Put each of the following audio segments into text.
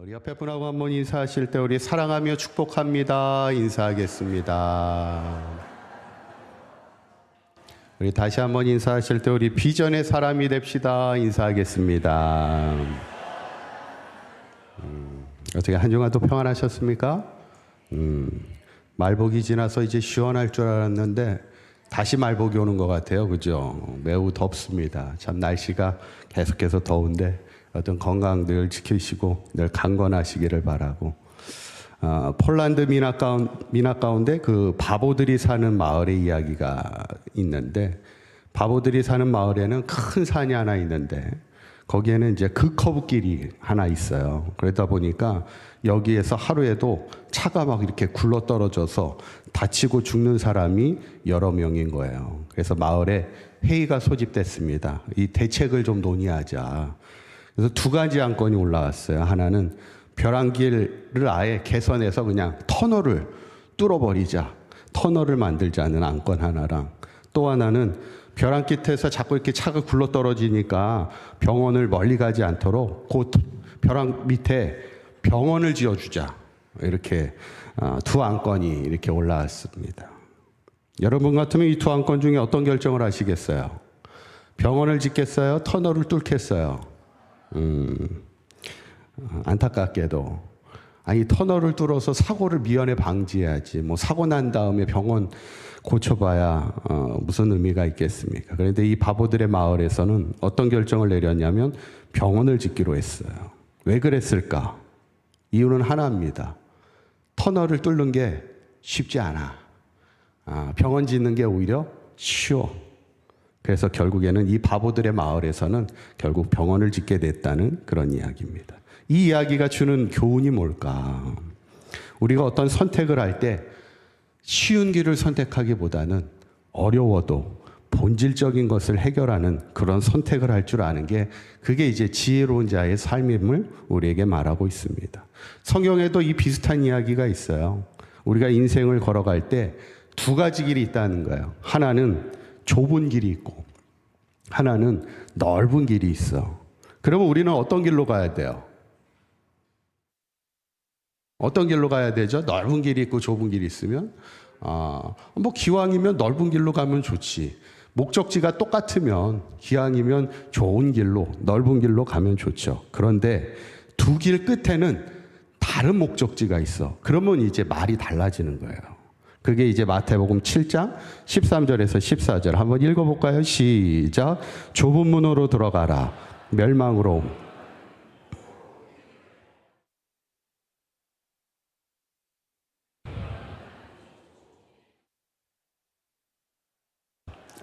우리 옆에 분하고 한번 인사하실 때 우리 사랑하며 축복합니다. 인사하겠습니다. 우리 다시 한번 인사하실 때 우리 비전의 사람이 됩시다. 인사하겠습니다. 어떻게 한 주간도 평안하셨습니까? 말복이 지나서 이제 시원할 줄 알았는데 다시 말복이 오는 것 같아요. 그죠? 매우 덥습니다. 참 날씨가 계속해서 더운데 어떤 건강 늘 지키시고 늘 강건하시기를 바라고, 폴란드 미나 가운데 그 바보들이 사는 마을의 이야기가 있는데, 바보들이 사는 마을에는 큰 산이 하나 있는데 거기에는 이제 극커브길이 하나 있어요. 그러다 보니까 여기에서 하루에도 차가 막 이렇게 굴러 떨어져서 다치고 죽는 사람이 여러 명인 거예요. 그래서 마을에 회의가 소집됐습니다. 이 대책을 좀 논의하자. 그래서 두 가지 안건이 올라왔어요. 하나는 벼랑길을 아예 개선해서 그냥 터널을 뚫어버리자, 터널을 만들자는 안건 하나랑, 또 하나는 벼랑 끝에서 자꾸 이렇게 차가 굴러 떨어지니까 병원을 멀리 가지 않도록 그 벼랑 밑에 병원을 지어주자. 이렇게 두 안건이 이렇게 올라왔습니다. 여러분 같으면 이 두 안건 중에 어떤 결정을 하시겠어요? 병원을 짓겠어요? 터널을 뚫겠어요? 안타깝게도 아니, 터널을 뚫어서 사고를 미연에 방지해야지. 뭐 사고 난 다음에 병원 고쳐봐야 무슨 의미가 있겠습니까? 그런데 이 바보들의 마을에서는 어떤 결정을 내렸냐면 병원을 짓기로 했어요. 왜 그랬을까? 이유는 하나입니다. 터널을 뚫는 게 쉽지 않아. 병원 짓는 게 오히려 쉬워. 그래서 결국에는 이 바보들의 마을에서는 결국 병원을 짓게 됐다는 그런 이야기입니다. 이 이야기가 주는 교훈이 뭘까? 우리가 어떤 선택을 할 때 쉬운 길을 선택하기보다는 어려워도 본질적인 것을 해결하는 그런 선택을 할 줄 아는 게, 그게 이제 지혜로운 자의 삶임을 우리에게 말하고 있습니다. 성경에도 이 비슷한 이야기가 있어요. 우리가 인생을 걸어갈 때 두 가지 길이 있다는 거예요. 하나는 좁은 길이 있고 하나는 넓은 길이 있어. 그러면 우리는 어떤 길로 가야 돼요? 어떤 길로 가야 되죠? 넓은 길이 있고 좁은 길이 있으면 뭐 기왕이면 넓은 길로 가면 좋지. 목적지가 똑같으면 기왕이면 좋은 길로, 넓은 길로 가면 좋죠. 그런데 두 길 끝에는 다른 목적지가 있어. 그러면 이제 말이 달라지는 거예요. 그게 이제 마태복음 7장 13절에서 14절 한번 읽어볼까요? 시작. 좁은 문으로 들어가라. 멸망으로.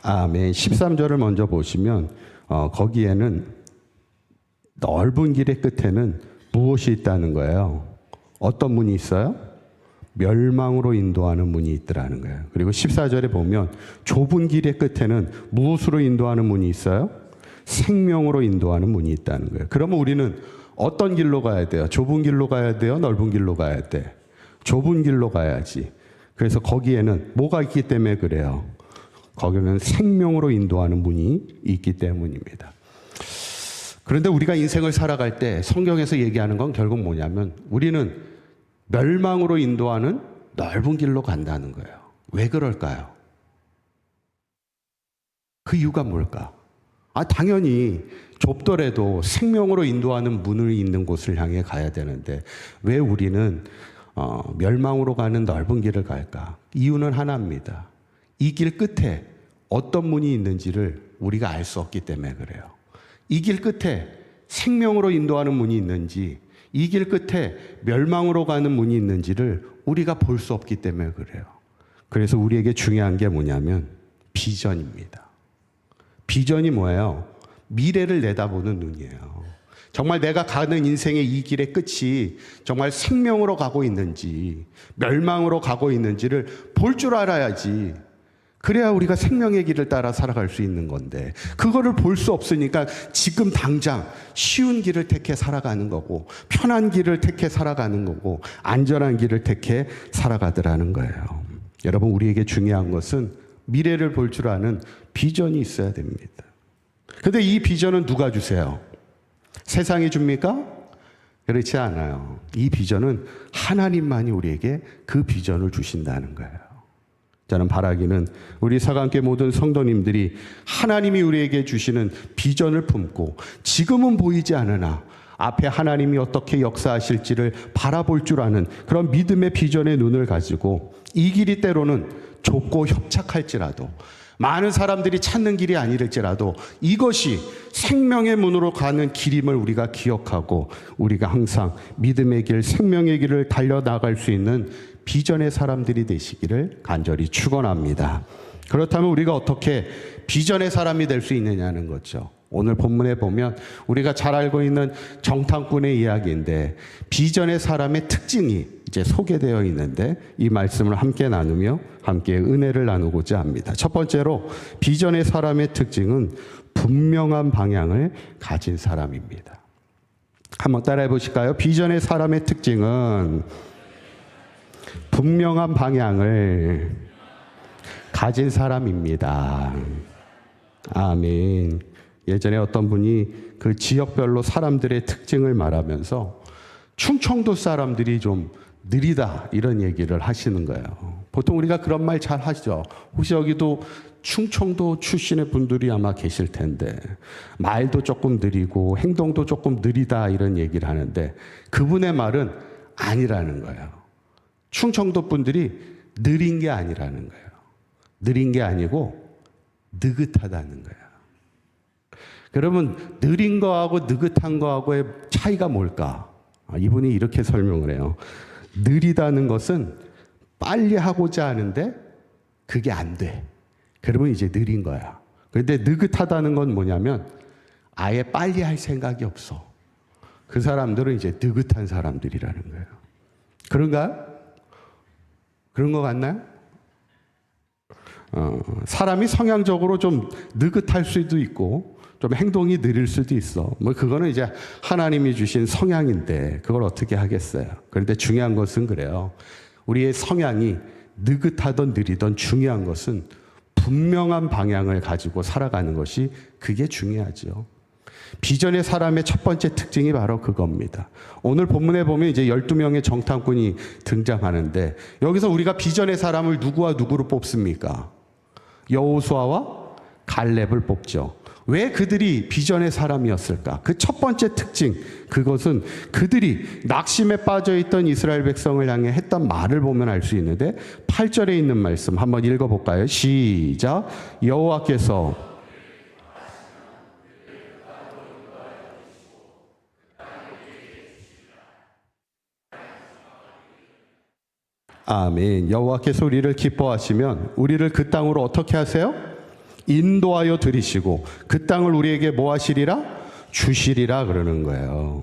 아멘. 13절을 먼저 보시면 거기에는 넓은 길의 끝에는 무엇이 있다는 거예요? 어떤 문이 있어요? 멸망으로 인도하는 문이 있더라는 거예요. 그리고 14절에 보면 좁은 길의 끝에는 무엇으로 인도하는 문이 있어요? 생명으로 인도하는 문이 있다는 거예요. 그러면 우리는 어떤 길로 가야 돼요? 좁은 길로 가야 돼요? 넓은 길로 가야 돼? 좁은 길로 가야지. 그래서 거기에는 뭐가 있기 때문에 그래요? 거기는 생명으로 인도하는 문이 있기 때문입니다. 그런데 우리가 인생을 살아갈 때 성경에서 얘기하는 건 결국 뭐냐면 우리는 멸망으로 인도하는 넓은 길로 간다는 거예요. 왜 그럴까요? 그 이유가 뭘까? 당연히 좁더라도 생명으로 인도하는 문을 있는 곳을 향해 가야 되는데 왜 우리는 멸망으로 가는 넓은 길을 갈까? 이유는 하나입니다. 이 길 끝에 어떤 문이 있는지를 우리가 알 수 없기 때문에 그래요. 이 길 끝에 생명으로 인도하는 문이 있는지, 이 길 끝에 멸망으로 가는 문이 있는지를 우리가 볼 수 없기 때문에 그래요. 그래서 우리에게 중요한 게 뭐냐면 비전입니다. 비전이 뭐예요? 미래를 내다보는 눈이에요. 정말 내가 가는 인생의 이 길의 끝이 정말 생명으로 가고 있는지 멸망으로 가고 있는지를 볼 줄 알아야지. 그래야 우리가 생명의 길을 따라 살아갈 수 있는 건데 그거를 볼 수 없으니까 지금 당장 쉬운 길을 택해 살아가는 거고 편한 길을 택해 살아가는 거고 안전한 길을 택해 살아가더라는 거예요. 여러분, 우리에게 중요한 것은 미래를 볼 줄 아는 비전이 있어야 됩니다. 그런데 이 비전은 누가 주세요? 세상이 줍니까? 그렇지 않아요. 이 비전은 하나님만이 우리에게 그 비전을 주신다는 거예요. 저는 바라기는 우리 사강교회 모든 성도님들이 하나님이 우리에게 주시는 비전을 품고 지금은 보이지 않으나 앞에 하나님이 어떻게 역사하실지를 바라볼 줄 아는 그런 믿음의 비전의 눈을 가지고 이 길이 때로는 좁고 협착할지라도 많은 사람들이 찾는 길이 아니랄지라도 이것이 생명의 문으로 가는 길임을 우리가 기억하고 우리가 항상 믿음의 길, 생명의 길을 달려나갈 수 있는 비전의 사람들이 되시기를 간절히 축원합니다. 그렇다면 우리가 어떻게 비전의 사람이 될 수 있느냐는 거죠. 오늘 본문에 보면 우리가 잘 알고 있는 정탐꾼의 이야기인데 비전의 사람의 특징이 이제 소개되어 있는데 이 말씀을 함께 나누며 함께 은혜를 나누고자 합니다. 첫 번째로 비전의 사람의 특징은 분명한 방향을 가진 사람입니다. 한번 따라해 보실까요? 비전의 사람의 특징은 분명한 방향을 가진 사람입니다. 아멘. 예전에 어떤 분이 그 지역별로 사람들의 특징을 말하면서 충청도 사람들이 좀 느리다 이런 얘기를 하시는 거예요. 보통 우리가 그런 말 잘 하죠. 혹시 여기도 충청도 출신의 분들이 아마 계실 텐데 말도 조금 느리고 행동도 조금 느리다 이런 얘기를 하는데 그분의 말은 아니라는 거예요. 충청도 분들이 느린 게 아니라는 거예요. 느린 게 아니고 느긋하다는 거예요. 그러면 느린 거하고 느긋한 거하고의 차이가 뭘까? 이분이 이렇게 설명을 해요. 느리다는 것은 빨리 하고자 하는데 그게 안 돼. 그러면 이제 느린 거야. 그런데 느긋하다는 건 뭐냐면 아예 빨리 할 생각이 없어. 그 사람들은 이제 느긋한 사람들이라는 거예요. 그런가요? 그런 거 같나요? 사람이 성향적으로 좀 느긋할 수도 있고 좀 행동이 느릴 수도 있어. 뭐 그거는 이제 하나님이 주신 성향인데 그걸 어떻게 하겠어요. 그런데 중요한 것은 그래요. 우리의 성향이 느긋하던 느리던 중요한 것은 분명한 방향을 가지고 살아가는 것이 그게 중요하죠. 비전의 사람의 첫 번째 특징이 바로 그겁니다. 오늘 본문에 보면 이제 12명의 정탐꾼이 등장하는데 여기서 우리가 비전의 사람을 누구와 누구로 뽑습니까? 여호수아와 갈렙을 뽑죠. 왜 그들이 비전의 사람이었을까? 그 첫 번째 특징, 그것은 그들이 낙심에 빠져있던 이스라엘 백성을 향해 했던 말을 보면 알 수 있는데 8절에 있는 말씀 한번 읽어볼까요? 시작. 여호와께서 아멘. 여호와께서 우리를 기뻐하시면 우리를 그 땅으로 어떻게 하세요? 인도하여 들이시고 그 땅을 우리에게 뭐 하시리라? 주시리라 그러는 거예요.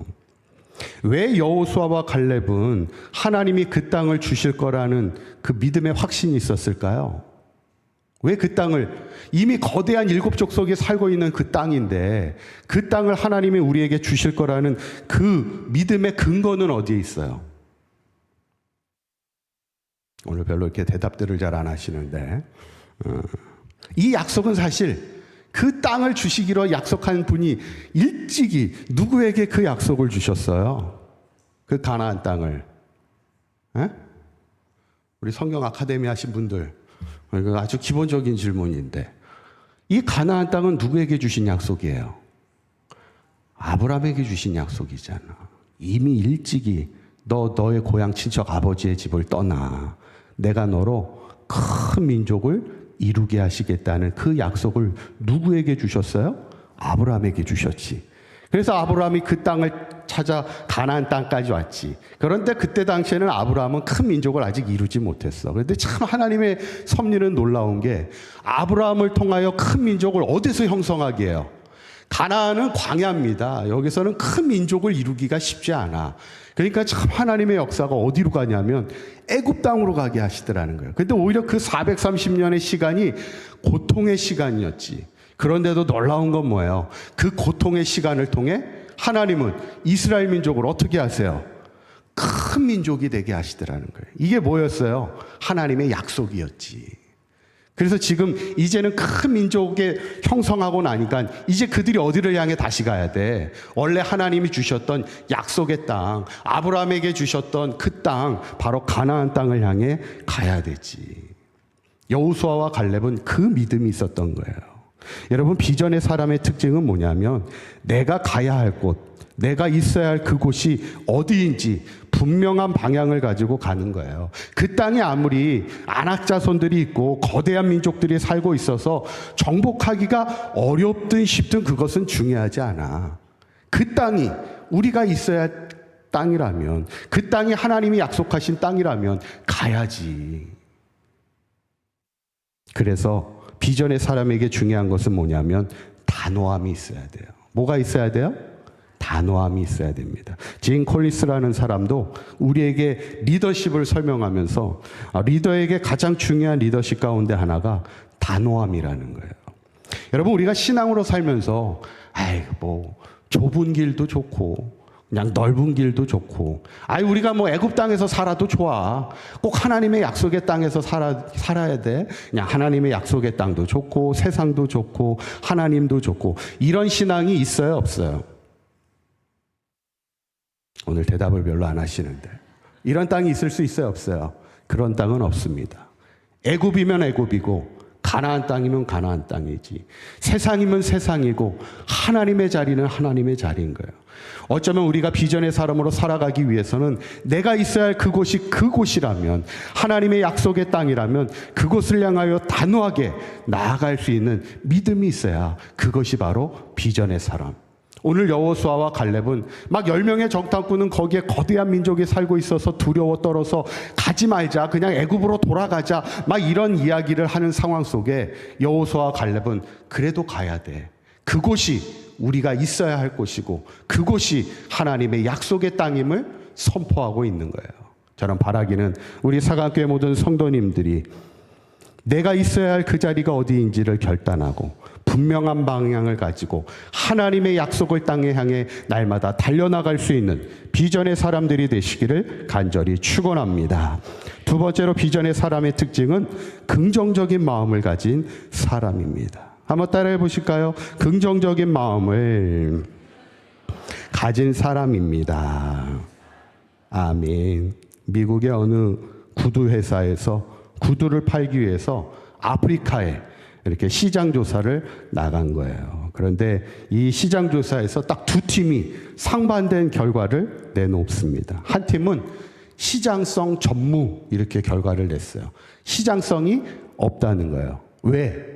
왜 여호수아와 갈렙은 하나님이 그 땅을 주실 거라는 그 믿음의 확신이 있었을까요? 왜 그 땅을 이미 거대한 일곱 족속이 살고 있는 그 땅인데 그 땅을 하나님이 우리에게 주실 거라는 그 믿음의 근거는 어디에 있어요? 오늘 별로 이렇게 대답들을 잘 안 하시는데 이 약속은 사실 그 땅을 주시기로 약속한 분이 일찍이 누구에게 그 약속을 주셨어요? 그 가나안 땅을. 에? 우리 성경 아카데미 하신 분들 아주 기본적인 질문인데 이 가나안 땅은 누구에게 주신 약속이에요? 아브라함에게 주신 약속이잖아. 이미 일찍이 너의 고향 친척 아버지의 집을 떠나 내가 너로 큰 민족을 이루게 하시겠다는 그 약속을 누구에게 주셨어요? 아브라함에게 주셨지. 그래서 아브라함이 그 땅을 찾아 가나안 땅까지 왔지. 그런데 그때 당시에는 아브라함은 큰 민족을 아직 이루지 못했어. 그런데 참 하나님의 섭리는 놀라운 게 아브라함을 통하여 큰 민족을 어디서 형성하게 해요? 가나안은 광야입니다. 여기서는 큰 민족을 이루기가 쉽지 않아. 그러니까 참 하나님의 역사가 어디로 가냐면 애굽 땅으로 가게 하시더라는 거예요. 근데 오히려 그 430년의 시간이 고통의 시간이었지. 그런데도 놀라운 건 뭐예요? 그 고통의 시간을 통해 하나님은 이스라엘 민족을 어떻게 하세요? 큰 민족이 되게 하시더라는 거예요. 이게 뭐였어요? 하나님의 약속이었지. 그래서 지금 이제는 큰 민족에 형성하고 나니까 이제 그들이 어디를 향해 다시 가야 돼? 원래 하나님이 주셨던 약속의 땅, 아브라함에게 주셨던 그 땅, 바로 가나안 땅을 향해 가야 되지. 여호수아와 갈렙은 그 믿음이 있었던 거예요. 여러분, 비전의 사람의 특징은 뭐냐면 내가 가야 할 곳, 내가 있어야 할 그곳이 어디인지 분명한 방향을 가지고 가는 거예요. 그 땅에 아무리 안악 자손들이 있고 거대한 민족들이 살고 있어서 정복하기가 어렵든 쉽든 그것은 중요하지 않아. 그 땅이 우리가 있어야 할 땅이라면, 그 땅이 하나님이 약속하신 땅이라면 가야지. 그래서 비전의 사람에게 중요한 것은 뭐냐면 단호함이 있어야 돼요. 뭐가 있어야 돼요? 단호함이 있어야 됩니다. 진 콜리스라는 사람도 우리에게 리더십을 설명하면서 리더에게 가장 중요한 리더십 가운데 하나가 단호함이라는 거예요. 여러분, 우리가 신앙으로 살면서 뭐 좁은 길도 좋고 그냥 넓은 길도 좋고, 우리가 뭐 애굽 땅에서 살아도 좋아. 꼭 하나님의 약속의 땅에서 살아야 돼. 그냥 하나님의 약속의 땅도 좋고 세상도 좋고 하나님도 좋고, 이런 신앙이 있어요, 없어요? 오늘 대답을 별로 안 하시는데, 이런 땅이 있을 수 있어요, 없어요? 그런 땅은 없습니다. 애굽이면 애굽이고 가나안 땅이면 가나안 땅이지, 세상이면 세상이고 하나님의 자리는 하나님의 자리인 거예요. 어쩌면 우리가 비전의 사람으로 살아가기 위해서는 내가 있어야 할 그곳이 그곳이라면, 하나님의 약속의 땅이라면 그곳을 향하여 단호하게 나아갈 수 있는 믿음이 있어야 그것이 바로 비전의 사람. 오늘 여호수아와 갈렙은 막 10명의 정탐꾼은 거기에 거대한 민족이 살고 있어서 두려워 떨어서 가지 말자, 그냥 애굽으로 돌아가자, 막 이런 이야기를 하는 상황 속에 여호수아와 갈렙은 그래도 가야 돼. 그곳이 우리가 있어야 할 곳이고 그곳이 하나님의 약속의 땅임을 선포하고 있는 거예요. 저는 바라기는 우리 사강교회 모든 성도님들이 내가 있어야 할 그 자리가 어디인지를 결단하고 분명한 방향을 가지고 하나님의 약속을 땅에 향해 날마다 달려나갈 수 있는 비전의 사람들이 되시기를 간절히 축원합니다. 두 번째로, 비전의 사람의 특징은 긍정적인 마음을 가진 사람입니다. 한번 따라해 보실까요? 긍정적인 마음을 가진 사람입니다. 아멘. 미국의 어느 구두 회사에서 구두를 팔기 위해서 아프리카에 이렇게 시장 조사를 나간 거예요. 그런데 이 시장 조사에서 딱 두 팀이 상반된 결과를 내놓습니다. 한 팀은 시장성 전무, 이렇게 결과를 냈어요. 시장성이 없다는 거예요. 왜?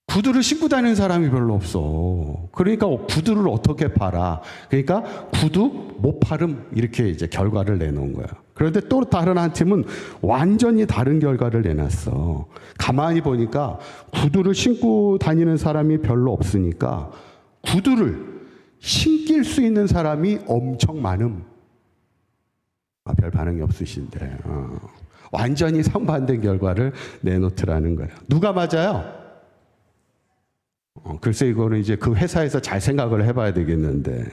구두를 신고 다니는 사람이 별로 없어. 그러니까 구두를 어떻게 팔아? 그러니까 구두 못 팔음, 이렇게 이제 결과를 내놓은 거야. 그런데 또 다른 한 팀은 완전히 다른 결과를 내놨어. 가만히 보니까 구두를 신고 다니는 사람이 별로 없으니까 구두를 신길 수 있는 사람이 엄청 많음. 별 반응이 없으신데, 완전히 상반된 결과를 내놓더라는 거예요. 누가 맞아요? 글쎄, 이거는 이제 그 회사에서 잘 생각을 해봐야 되겠는데,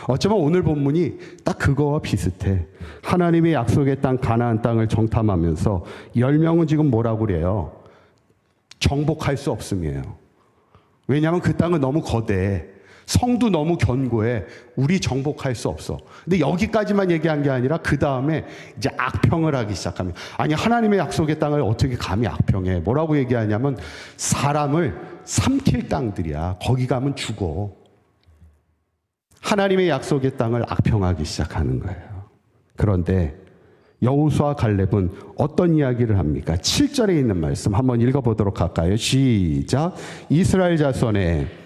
어쩌면 오늘 본문이 딱 그거와 비슷해. 하나님의 약속의 땅 가나안 땅을 정탐하면서 10명은 지금 뭐라고 그래요? 정복할 수 없음이에요. 왜냐하면 그 땅은 너무 거대해. 성도 너무 견고해. 우리 정복할 수 없어. 근데 여기까지만 얘기한 게 아니라 그 다음에 이제 악평을 하기 시작합니다. 아니, 하나님의 약속의 땅을 어떻게 감히 악평해? 뭐라고 얘기하냐면 사람을 삼킬 땅들이야. 거기 가면 죽어. 하나님의 약속의 땅을 악평하기 시작하는 거예요. 그런데 여호수아 갈렙은 어떤 이야기를 합니까? 7절에 있는 말씀 한번 읽어보도록 할까요? 시작. 이스라엘 자손의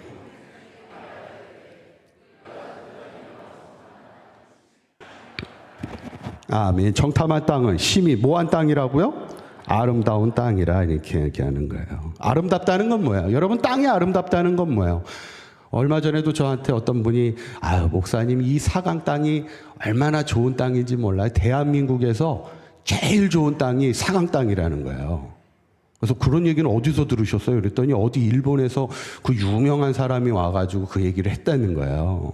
아멘. 정탐한 땅은 심히 뭐한 땅이라고요? 아름다운 땅이라 이렇게 얘기하는 거예요. 아름답다는 건 뭐예요? 여러분, 땅이 아름답다는 건 뭐예요? 얼마 전에도 저한테 어떤 분이 목사님, 이 사강 땅이 얼마나 좋은 땅인지 몰라요. 대한민국에서 제일 좋은 땅이 사강 땅이라는 거예요. 그래서 그런 얘기는 어디서 들으셨어요? 그랬더니 어디 일본에서 그 유명한 사람이 와가지고 그 얘기를 했다는 거예요.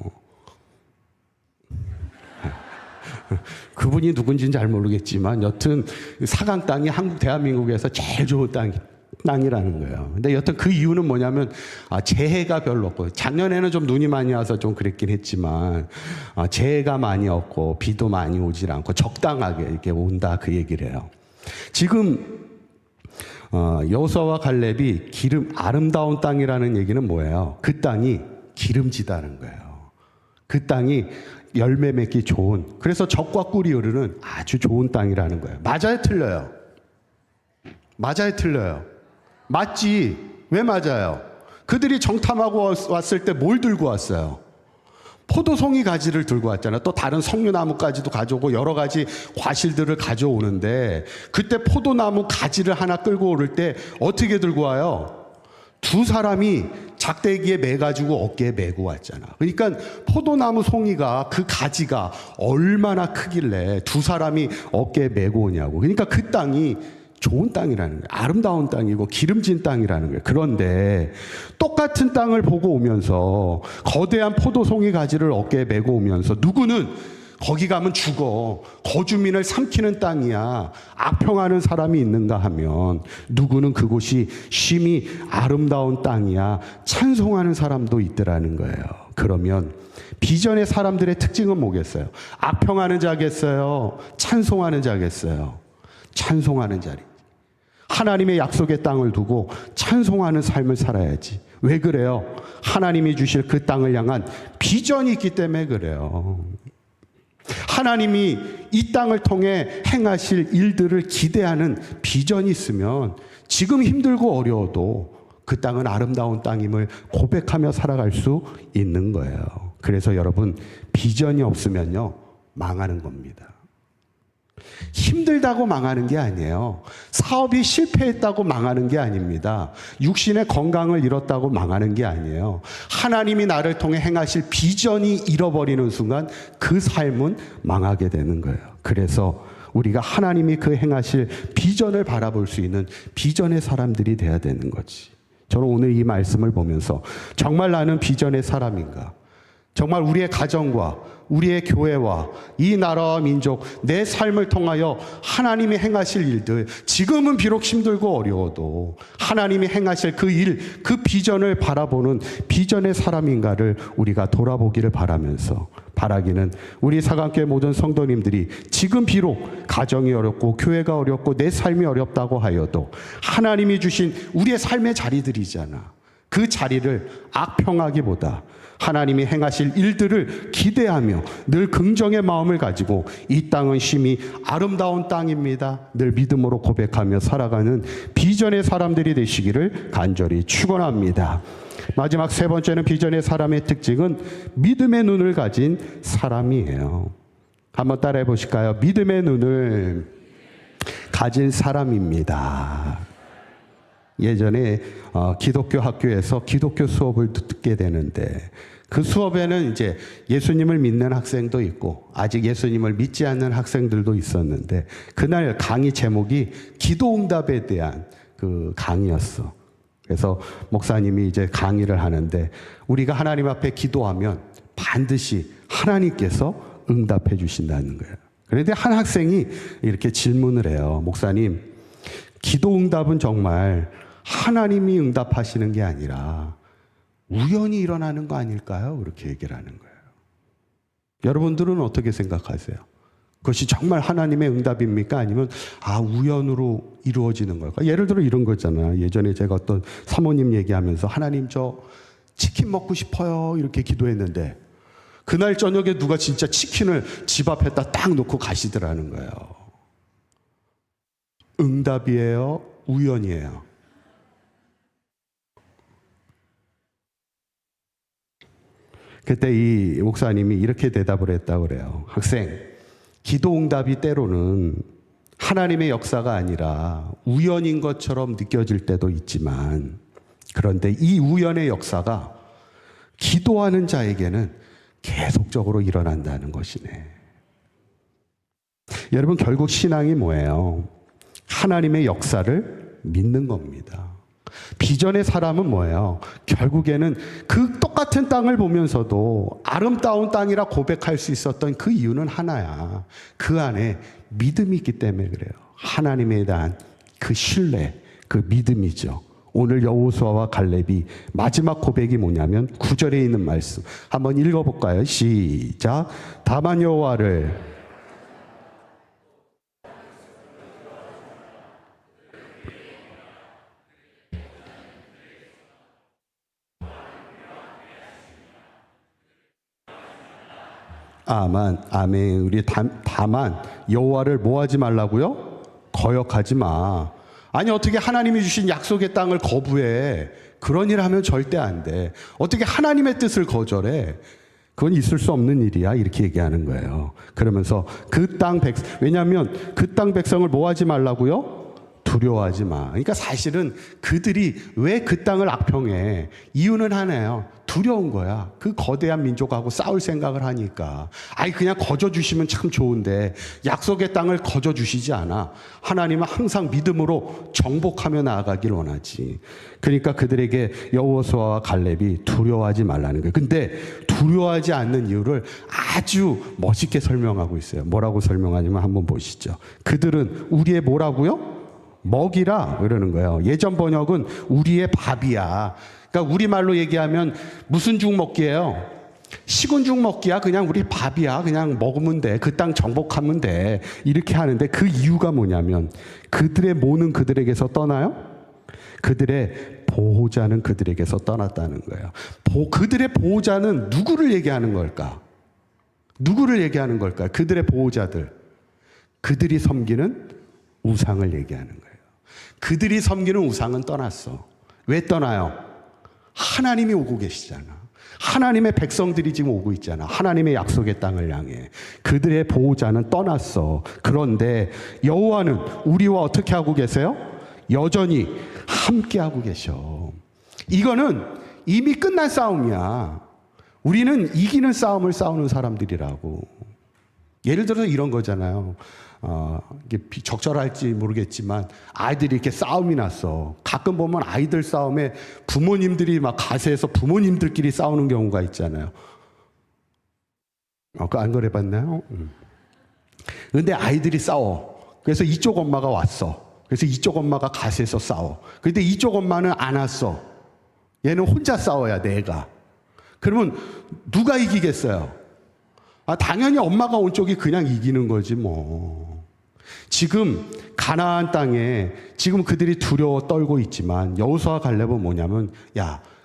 그분이 누군지는 잘 모르겠지만 여튼 사강 땅이 대한민국에서 제일 좋은 땅이라는 거예요. 근데 여튼 그 이유는 뭐냐면 재해가 별로 없고, 작년에는 좀 눈이 많이 와서 좀 그랬긴 했지만 재해가 많이 없고 비도 많이 오질 않고 적당하게 이렇게 온다, 그 얘기를 해요. 지금 여호수아와 갈렙이 아름다운 땅이라는 얘기는 뭐예요? 그 땅이 기름지다는 거예요. 그 땅이 열매 맺기 좋은, 그래서 젖과 꿀이 흐르는 아주 좋은 땅이라는 거예요. 맞아요, 틀려요? 맞아요, 틀려요? 맞지. 왜 맞아요? 그들이 정탐하고 왔을 때 뭘 들고 왔어요? 포도송이 가지를 들고 왔잖아요. 또 다른 석류나무까지도 가져오고 여러 가지 과실들을 가져오는데, 그때 포도나무 가지를 하나 끌고 오를 때 어떻게 들고 와요? 두 사람이 작대기에 매가지고 어깨에 메고 왔잖아. 그러니까 포도나무 송이가, 그 가지가 얼마나 크길래 두 사람이 어깨에 메고 오냐고. 그러니까 그 땅이 좋은 땅이라는 거예요. 아름다운 땅이고 기름진 땅이라는 거예요. 그런데 똑같은 땅을 보고 오면서 거대한 포도송이 가지를 어깨에 메고 오면서 누구는 거기 가면 죽어, 거주민을 삼키는 땅이야, 악평하는 사람이 있는가 하면, 누구는 그곳이 심히 아름다운 땅이야, 찬송하는 사람도 있더라는 거예요. 그러면 비전의 사람들의 특징은 뭐겠어요? 악평하는 자겠어요? 찬송하는 자겠어요? 찬송하는 자리. 하나님의 약속의 땅을 두고 찬송하는 삶을 살아야지. 왜 그래요? 하나님이 주실 그 땅을 향한 비전이 있기 때문에 그래요. 하나님이 이 땅을 통해 행하실 일들을 기대하는 비전이 있으면 지금 힘들고 어려워도 그 땅은 아름다운 땅임을 고백하며 살아갈 수 있는 거예요. 그래서 여러분, 비전이 없으면요, 망하는 겁니다. 힘들다고 망하는 게 아니에요. 사업이 실패했다고 망하는 게 아닙니다. 육신의 건강을 잃었다고 망하는 게 아니에요. 하나님이 나를 통해 행하실 비전이 잃어버리는 순간 그 삶은 망하게 되는 거예요. 그래서 우리가 하나님이 그 행하실 비전을 바라볼 수 있는 비전의 사람들이 돼야 되는 거지. 저는 오늘 이 말씀을 보면서 정말 나는 비전의 사람인가? 정말 우리의 가정과 우리의 교회와 이 나라와 민족, 내 삶을 통하여 하나님이 행하실 일들, 지금은 비록 힘들고 어려워도 하나님이 행하실 그 일, 그 비전을 바라보는 비전의 사람인가를 우리가 돌아보기를 바라기는 우리 사강교회 모든 성도님들이 지금 비록 가정이 어렵고 교회가 어렵고 내 삶이 어렵다고 하여도 하나님이 주신 우리의 삶의 자리들이잖아. 그 자리를 악평하기보다 하나님이 행하실 일들을 기대하며 늘 긍정의 마음을 가지고 이 땅은 심히 아름다운 땅입니다, 늘 믿음으로 고백하며 살아가는 비전의 사람들이 되시기를 간절히 축원합니다. 마지막 세 번째는 비전의 사람의 특징은 믿음의 눈을 가진 사람이에요. 한번 따라해 보실까요? 믿음의 눈을 가진 사람입니다. 예전에 기독교 학교에서 기독교 수업을 듣게 되는데, 그 수업에는 이제 예수님을 믿는 학생도 있고 아직 예수님을 믿지 않는 학생들도 있었는데, 그날 강의 제목이 기도응답에 대한 그 강의였어. 그래서 목사님이 이제 강의를 하는데, 우리가 하나님 앞에 기도하면 반드시 하나님께서 응답해 주신다는 거예요. 그런데 한 학생이 이렇게 질문을 해요. 목사님, 기도응답은 정말 하나님이 응답하시는 게 아니라 우연히 일어나는 거 아닐까요? 그렇게 얘기를 하는 거예요. 여러분들은 어떻게 생각하세요? 그것이 정말 하나님의 응답입니까? 아니면 우연으로 이루어지는 걸까? 예를 들어 이런 거잖아요. 예전에 제가 어떤 사모님 얘기하면서 하나님 저 치킨 먹고 싶어요 이렇게 기도했는데, 그날 저녁에 누가 진짜 치킨을 집 앞에다 딱 놓고 가시더라는 거예요. 응답이에요? 우연이에요? 그때 이 목사님이 이렇게 대답을 했다고 그래요. 학생, 기도응답이 때로는 하나님의 역사가 아니라 우연인 것처럼 느껴질 때도 있지만, 그런데 이 우연의 역사가 기도하는 자에게는 계속적으로 일어난다는 것이네. 여러분, 결국 신앙이 뭐예요? 하나님의 역사를 믿는 겁니다. 비전의 사람은 뭐예요? 결국에는 그 똑같은 땅을 보면서도 아름다운 땅이라 고백할 수 있었던 그 이유는 하나야. 그 안에 믿음이 있기 때문에 그래요. 하나님에 대한 그 신뢰, 그 믿음이죠. 오늘 여호수아와 갈렙이 마지막 고백이 뭐냐면 9절에 있는 말씀 한번 읽어볼까요? 시작. 다만 여호와를 아멘. 우리 다만 여호와를 뭐하지 말라고요? 거역하지 마. 아니 어떻게 하나님이 주신 약속의 땅을 거부해? 그런 일 하면 절대 안 돼. 어떻게 하나님의 뜻을 거절해? 그건 있을 수 없는 일이야. 이렇게 얘기하는 거예요. 그러면서 왜냐하면 그 땅 백성을 뭐하지 말라고요? 두려워하지 마. 그러니까 사실은 그들이 왜 그 땅을 악평해? 이유는 하나예요. 두려운 거야. 그 거대한 민족하고 싸울 생각을 하니까. 그냥 거저 주시면 참 좋은데 약속의 땅을 거저 주시지 않아. 하나님은 항상 믿음으로 정복하며 나아가길 원하지. 그러니까 그들에게 여호수아와 갈렙이 두려워하지 말라는 거예요. 근데 두려워하지 않는 이유를 아주 멋있게 설명하고 있어요. 뭐라고 설명하냐면 한번 보시죠. 그들은 우리의 뭐라고요? 먹이라 그러는 거예요. 예전 번역은 우리의 밥이야. 그러니까 우리말로 얘기하면 무슨 죽 먹기예요? 식은 죽 먹기야. 그냥 우리 밥이야. 그냥 먹으면 돼. 그 땅 정복하면 돼. 이렇게 하는데 그 이유가 뭐냐면 그들의 모는 그들에게서 떠나요? 그들의 보호자는 그들에게서 떠났다는 거예요. 그들의 보호자는 누구를 얘기하는 걸까? 누구를 얘기하는 걸까? 그들의 보호자들. 그들이 섬기는 우상을 얘기하는 거예요. 그들이 섬기는 우상은 떠났어. 왜 떠나요? 하나님이 오고 계시잖아. 하나님의 백성들이 지금 오고 있잖아. 하나님의 약속의 땅을 향해. 그들의 보호자는 떠났어. 그런데 여호와는 우리와 어떻게 하고 계세요? 여전히 함께하고 계셔. 이거는 이미 끝난 싸움이야. 우리는 이기는 싸움을 싸우는 사람들이라고. 예를 들어서 이런 거잖아요. 이게 적절할지 모르겠지만 아이들이 이렇게 싸움이 났어. 가끔 보면 아이들 싸움에 부모님들이 막 가세해서 부모님들끼리 싸우는 경우가 있잖아요. 그거 안 그래봤나요? 근데 아이들이 싸워. 그래서 이쪽 엄마가 왔어. 그래서 이쪽 엄마가 가세해서 싸워. 근데 이쪽 엄마는 안 왔어. 얘는 혼자 싸워야 돼, 애가. 그러면 누가 이기겠어요? 당연히 엄마가 온 쪽이 그냥 이기는 거지 뭐. 지금 가나안 땅에 지금 그들이 두려워 떨고 있지만 여호수아와 갈렙은 뭐냐면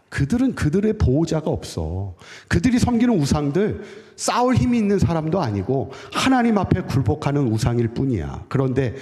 그들은 그들의 보호자가 없어. 그들이 섬기는 우상들 싸울 힘이 있는 사람도 아니고 하나님 앞에 굴복하는 우상일 뿐이야. 그런데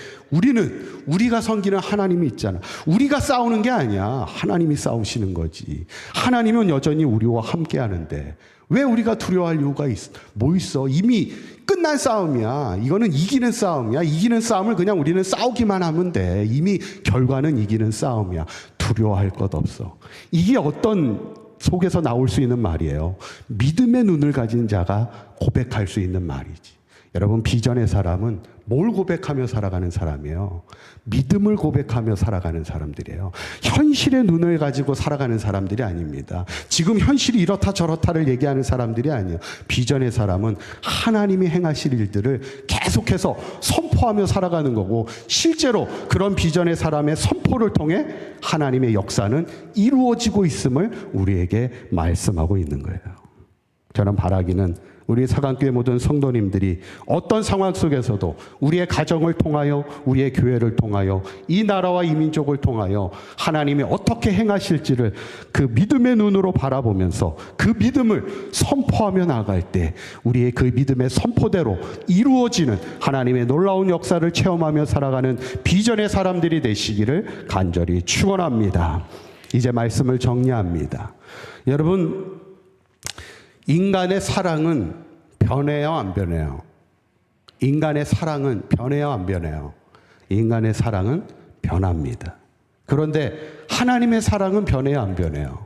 우리가 섬기는 하나님이 있잖아. 우리가 싸우는 게 아니야. 하나님이 싸우시는 거지. 하나님은 여전히 우리와 함께 하는데 왜 우리가 두려워할 이유가 뭐 있어? 이미 끝난 싸움이야. 이거는 이기는 싸움이야. 이기는 싸움을 그냥 우리는 싸우기만 하면 돼. 이미 결과는 이기는 싸움이야. 두려워할 것 없어. 이게 어떤 속에서 나올 수 있는 말이에요. 믿음의 눈을 가진 자가 고백할 수 있는 말이지. 여러분, 비전의 사람은 뭘 고백하며 살아가는 사람이에요? 믿음을 고백하며 살아가는 사람들이에요. 현실의 눈을 가지고 살아가는 사람들이 아닙니다. 지금 현실이 이렇다 저렇다를 얘기하는 사람들이 아니에요. 비전의 사람은 하나님이 행하실 일들을 계속해서 선포하며 살아가는 거고, 실제로 그런 비전의 사람의 선포를 통해 하나님의 역사는 이루어지고 있음을 우리에게 말씀하고 있는 거예요. 저는 바라기는 우리 사강교회 모든 성도님들이 어떤 상황 속에서도 우리의 가정을 통하여, 우리의 교회를 통하여, 이 나라와 이 민족을 통하여 하나님이 어떻게 행하실지를 그 믿음의 눈으로 바라보면서 그 믿음을 선포하며 나아갈 때 우리의 그 믿음의 선포대로 이루어지는 하나님의 놀라운 역사를 체험하며 살아가는 비전의 사람들이 되시기를 간절히 축원합니다. 이제 말씀을 정리합니다. 여러분, 인간의 사랑은 변해요, 안 변해요? 인간의 사랑은 변해요, 안 변해요? 인간의 사랑은 변합니다. 그런데 하나님의 사랑은 변해요, 안 변해요?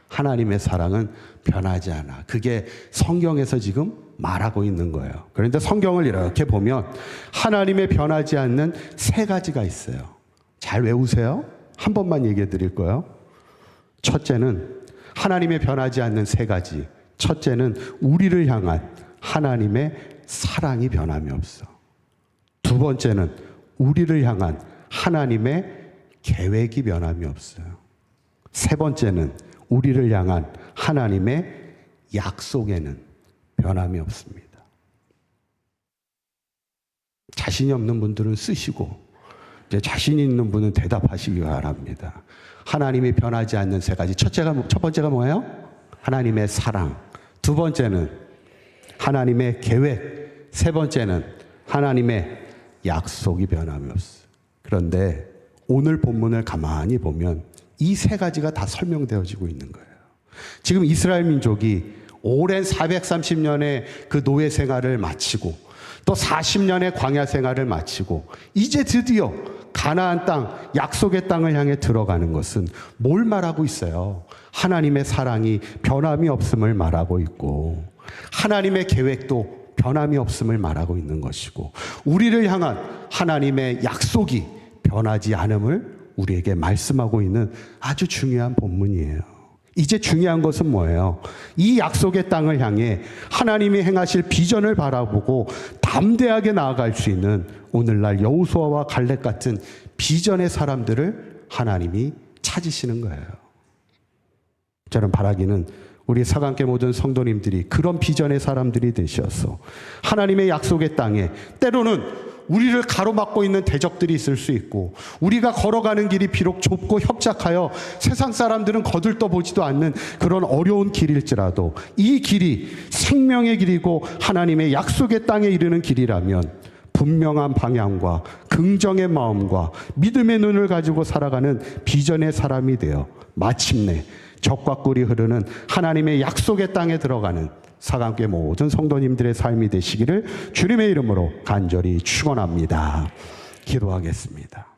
하나님의 사랑은 변하지 않아. 그게 성경에서 지금 말하고 있는 거예요. 그런데 성경을 이렇게 보면 하나님의 변하지 않는 세 가지가 있어요. 잘 외우세요. 한 번만 얘기해 드릴 거예요. 첫째는 하나님의 변하지 않는 세 가지. 첫째는 우리를 향한 하나님의 사랑이 변함이 없어. 두 번째는 우리를 향한 하나님의 계획이 변함이 없어요. 세 번째는 우리를 향한 하나님의 약속에는 변함이 없습니다. 자신이 없는 분들은 쓰시고 이제 자신 있는 분은 대답하시기 바랍니다. 하나님이 변하지 않는 세 가지. 첫 번째가 뭐예요? 하나님의 사랑. 두 번째는 하나님의 계획. 세 번째는 하나님의 약속이 변함이 없어요. 그런데 오늘 본문을 가만히 보면 이 세 가지가 다 설명되어지고 있는 거예요. 지금 이스라엘 민족이 오랜 430년의 그 노예 생활을 마치고 또 40년의 광야 생활을 마치고 이제 드디어 가나안 땅, 약속의 땅을 향해 들어가는 것은 뭘 말하고 있어요? 하나님의 사랑이 변함이 없음을 말하고 있고 하나님의 계획도 변함이 없음을 말하고 있는 것이고 우리를 향한 하나님의 약속이 변하지 않음을 우리에게 말씀하고 있는 아주 중요한 본문이에요. 이제 중요한 것은 뭐예요? 이 약속의 땅을 향해 하나님이 행하실 비전을 바라보고 담대하게 나아갈 수 있는 오늘날 여호수아와 갈렙 같은 비전의 사람들을 하나님이 찾으시는 거예요. 저는 바라기는 우리 사강계 모든 성도님들이 그런 비전의 사람들이 되셔서 하나님의 약속의 땅에 때로는 우리를 가로막고 있는 대적들이 있을 수 있고 우리가 걸어가는 길이 비록 좁고 협착하여 세상 사람들은 거들떠보지도 않는 그런 어려운 길일지라도 이 길이 생명의 길이고 하나님의 약속의 땅에 이르는 길이라면 분명한 방향과 긍정의 마음과 믿음의 눈을 가지고 살아가는 비전의 사람이 되어 마침내 적과 꿀이 흐르는 하나님의 약속의 땅에 들어가는 사강교회 모든 성도님들의 삶이 되시기를 주님의 이름으로 간절히 축원합니다. 기도하겠습니다.